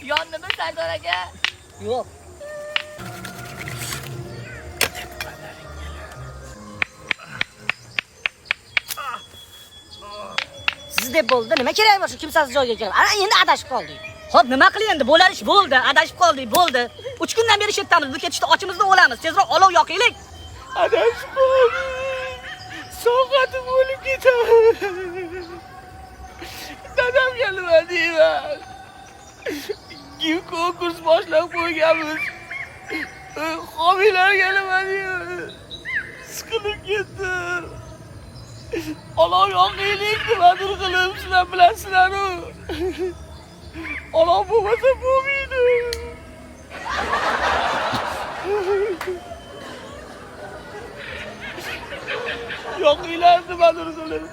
Yondimi Sardor aka? Yo'q. Siz deb bo'ldi. Nima kerak bor shu kimsasiz joyga kelib? Ana endi adashib qoldik. Xo'p, nima qilay endi? Bo'lar ish bo'ldi. Adashib qoldik, bo'ldi. 3 kundan beri shu yerdamiz. Bu ketishda ochimizda o'lamiz. Tezroq olov yoqaylik. Adashib qoldim. So'qatim o'lib ketaman. Dadamga nima deyman? Konkurs boshlab qo'yganmiz. Homiylarga nima deyman? Siqilib ketdim. Olov yoqaylik nimadir qilib sizlar bilasizlar-ku. Olov bo'lmasa bo'lmaydi. Yoqinglar nimadir qilib.